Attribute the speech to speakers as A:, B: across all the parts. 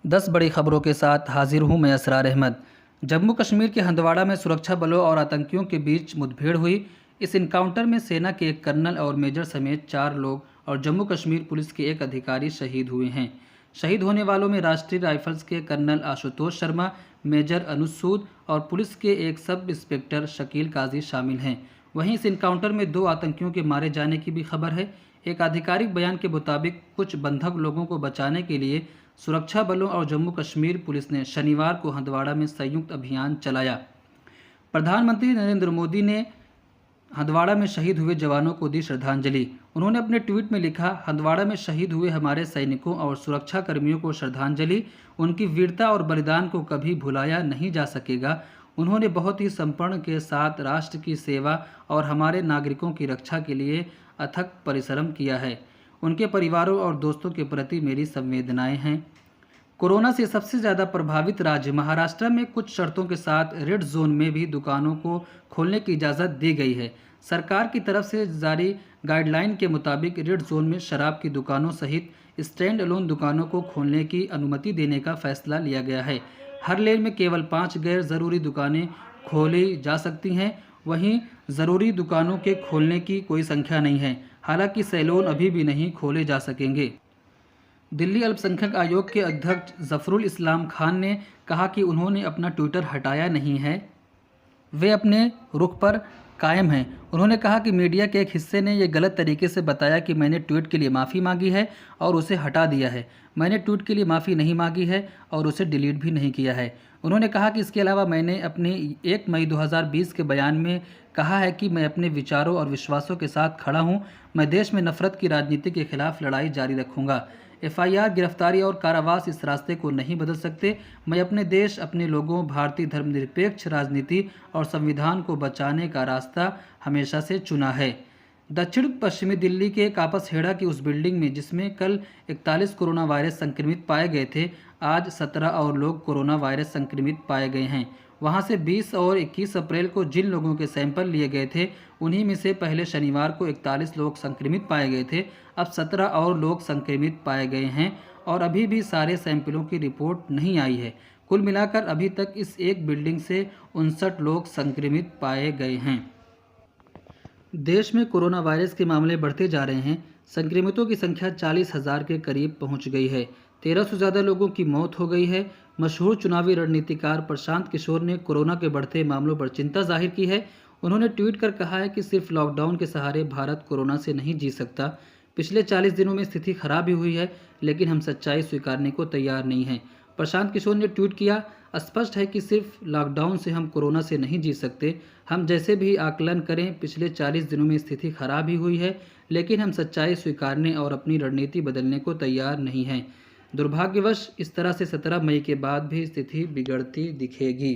A: 10 बड़ी खबरों के साथ हाजिर हूं मैं असरार अहमद। जम्मू कश्मीर के हंदवाड़ा में सुरक्षा बलों और आतंकियों के बीच मुठभेड़ हुई। इस इनकाउंटर में सेना के एक कर्नल और मेजर समेत 4 लोग और जम्मू कश्मीर पुलिस के एक अधिकारी शहीद हुए हैं। शहीद होने वालों में राष्ट्रीय राइफल्स के कर्नल आशुतोष शर्मा, मेजर अनुज सूद और पुलिस के एक सब इंस्पेक्टर शकील काजी शामिल हैं। वहीं इस इनकाउंटर में 2 आतंकियों के मारे जाने की भी खबर है। एक आधिकारिक बयान के मुताबिक कुछ बंधक लोगों को बचाने के लिए सुरक्षा बलों और जम्मू कश्मीर पुलिस ने शनिवार को हंदवाड़ा में संयुक्त अभियान चलाया। प्रधानमंत्री नरेंद्र मोदी ने हंदवाड़ा में शहीद हुए जवानों को दी श्रद्धांजलि। उन्होंने अपने ट्वीट में लिखा, हंदवाड़ा में शहीद हुए हमारे सैनिकों और सुरक्षा कर्मियों को श्रद्धांजलि। उनकी वीरता और बलिदान को कभी भुलाया नहीं जा सकेगा। उन्होंने बहुत ही समर्पण के साथ राष्ट्र की सेवा और हमारे नागरिकों की रक्षा के लिए अथक परिश्रम किया है। उनके परिवारों और दोस्तों के प्रति मेरी संवेदनाएं हैं। कोरोना से सबसे ज़्यादा प्रभावित राज्य महाराष्ट्र में कुछ शर्तों के साथ रेड जोन में भी दुकानों को खोलने की इजाज़त दी गई है। सरकार की तरफ से जारी गाइडलाइन के मुताबिक रेड जोन में शराब की दुकानों सहित स्टैंड अलोन दुकानों को खोलने की अनुमति देने का फैसला लिया गया है। हर लेन में केवल 5 गैर ज़रूरी दुकानें खोली जा सकती हैं। वहीं ज़रूरी दुकानों के खोलने की कोई संख्या नहीं है। हालांकि सैलून अभी भी नहीं खोले जा सकेंगे। दिल्ली अल्पसंख्यक आयोग के अध्यक्ष जफरुल इस्लाम खान ने कहा कि उन्होंने अपना ट्विटर हटाया नहीं है, वे अपने रुख पर कायम हैं। उन्होंने कहा कि मीडिया के एक हिस्से ने यह गलत तरीके से बताया कि मैंने ट्वीट के लिए माफ़ी मांगी है और उसे हटा दिया है। मैंने ट्वीट के लिए माफ़ी नहीं मांगी है और उसे डिलीट भी नहीं किया है। उन्होंने कहा कि इसके अलावा मैंने अपने 1 मई 2020 के बयान में कहा है कि मैं अपने विचारों और विश्वासों के साथ खड़ा हूं। मैं देश में नफरत की राजनीति के खिलाफ लड़ाई जारी रखूंगा। एफआईआर, गिरफ्तारी और कारावास इस रास्ते को नहीं बदल सकते। मैं अपने देश, अपने लोगों, भारतीय धर्मनिरपेक्ष राजनीति और संविधान को बचाने का रास्ता हमेशा से चुना है। दक्षिण पश्चिमी दिल्ली के कापसहेड़ा की उस बिल्डिंग में जिसमें कल 41 कोरोना वायरस संक्रमित पाए गए थे, आज 17 और लोग कोरोना वायरस संक्रमित पाए गए हैं। वहां से 20 और 21 अप्रैल को जिन लोगों के सैंपल लिए गए थे, उन्हीं में से पहले शनिवार को 41 लोग संक्रमित पाए गए थे। अब 17 और लोग संक्रमित पाए गए हैं और अभी भी सारे सैंपलों की रिपोर्ट नहीं आई है। कुल मिलाकर अभी तक इस एक बिल्डिंग से 59 लोग संक्रमित पाए गए हैं। देश में कोरोना वायरस के मामले बढ़ते जा रहे हैं। संक्रमितों की संख्या 40,000 के करीब पहुंच गई है। 13 से ज़्यादा लोगों की मौत हो गई है। मशहूर चुनावी रणनीतिकार प्रशांत किशोर ने कोरोना के बढ़ते मामलों पर चिंता जाहिर की है। उन्होंने ट्वीट कर कहा है कि सिर्फ लॉकडाउन के सहारे भारत कोरोना से नहीं जी सकता। पिछले 40 दिनों में स्थिति खराब भी हुई है, लेकिन हम सच्चाई स्वीकारने को तैयार नहीं हैं। प्रशांत किशोर ने ट्वीट किया, स्पष्ट है कि सिर्फ लॉकडाउन से हम कोरोना से नहीं जी सकते। हम जैसे भी आकलन करें, पिछले 40 दिनों में स्थिति खराब ही हुई है, लेकिन हम सच्चाई स्वीकारने और अपनी रणनीति बदलने को तैयार नहीं हैं। दुर्भाग्यवश इस तरह से 17 मई के बाद भी स्थिति बिगड़ती दिखेगी।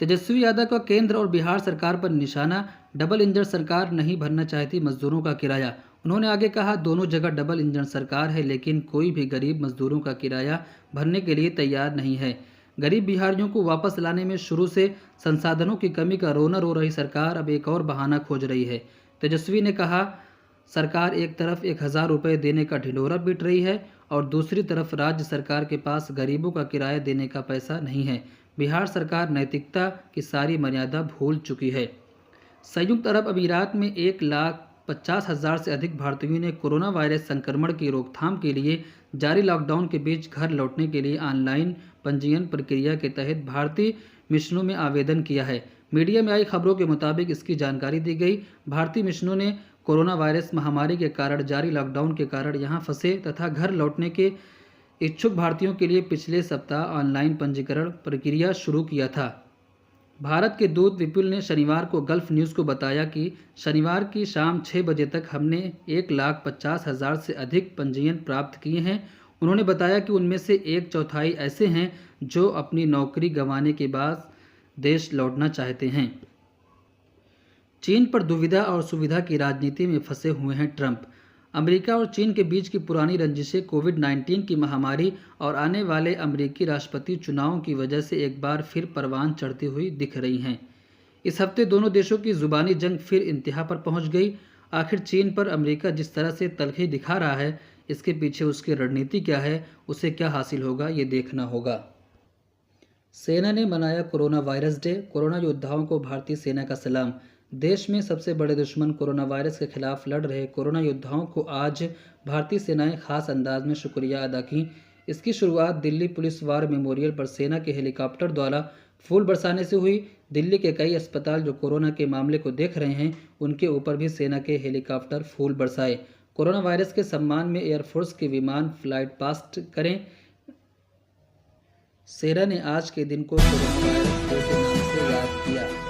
A: तेजस्वी यादव का केंद्र और बिहार सरकार पर निशाना, डबल इंजन सरकार नहीं भरना चाहती मजदूरों का किराया। उन्होंने आगे कहा, दोनों जगह डबल इंजन सरकार है, लेकिन कोई भी गरीब मजदूरों का किराया भरने के लिए तैयार नहीं है। गरीब बिहारियों को वापस लाने में शुरू से संसाधनों की कमी का रोना रो रही सरकार अब एक और बहाना खोज रही है। तेजस्वी ने कहा, सरकार एक तरफ 1,000 रुपये देने का ढिंढोरा पीट रही है और दूसरी तरफ राज्य सरकार के पास गरीबों का किराया देने का पैसा नहीं है। बिहार सरकार नैतिकता की सारी मर्यादा भूल चुकी है। संयुक्त अरब अमीरात में 1,50,000 से अधिक भारतीयों ने कोरोना वायरस संक्रमण की रोकथाम के लिए जारी लॉकडाउन के बीच घर लौटने के लिए ऑनलाइन पंजीयन प्रक्रिया के तहत भारतीय मिशनों में आवेदन किया है। मीडिया में आई खबरों के मुताबिक इसकी जानकारी दी गई। भारतीय मिशनों ने कोरोना वायरस महामारी के कारण जारी लॉकडाउन के कारण यहां फंसे तथा घर लौटने के इच्छुक भारतीयों के लिए पिछले सप्ताह ऑनलाइन पंजीकरण प्रक्रिया शुरू किया था। भारत के दूत विपुल ने शनिवार को गल्फ न्यूज़ को बताया कि शनिवार की शाम 6 बजे तक हमने 1,50,000 से अधिक पंजीयन प्राप्त किए हैं। उन्होंने बताया कि उनमें से 1/4 ऐसे हैं जो अपनी नौकरी गंवाने के बाद देश लौटना चाहते हैं। चीन पर दुविधा और सुविधा की राजनीति में फंसे हुए हैं ट्रंप। अमेरिका और चीन के बीच की पुरानी रंजिशें कोविड-19 की महामारी और आने वाले अमेरिकी राष्ट्रपति चुनावों की वजह से एक बार फिर परवान चढ़ती हुई दिख रही हैं। इस हफ्ते दोनों देशों की जुबानी जंग फिर इंतहा पर पहुंच गई। आखिर चीन पर अमेरिका जिस तरह से तलखी दिखा रहा है, इसके पीछे उसकी रणनीति क्या है, उसे क्या हासिल होगा, ये देखना होगा। सेना ने मनाया कोरोना वायरस डे। कोरोना योद्धाओं को भारतीय सेना का सलाम। देश में सबसे बड़े दुश्मन कोरोना वायरस के खिलाफ लड़ रहे कोरोना योद्धाओं को आज भारतीय सेनाएं खास अंदाज में शुक्रिया अदा की। इसकी शुरुआत दिल्ली पुलिस वार मेमोरियल पर सेना के हेलीकॉप्टर द्वारा फूल बरसाने से हुई। दिल्ली के कई अस्पताल जो कोरोना के मामले को देख रहे हैं, उनके ऊपर भी सेना के हेलीकॉप्टर फूल बरसाए। कोरोना वायरस के सम्मान में एयरफोर्स के विमान फ्लाइट पास्ट करें। सेना ने आज के दिन को कोरोना वायरस डे के नाम से याद किया।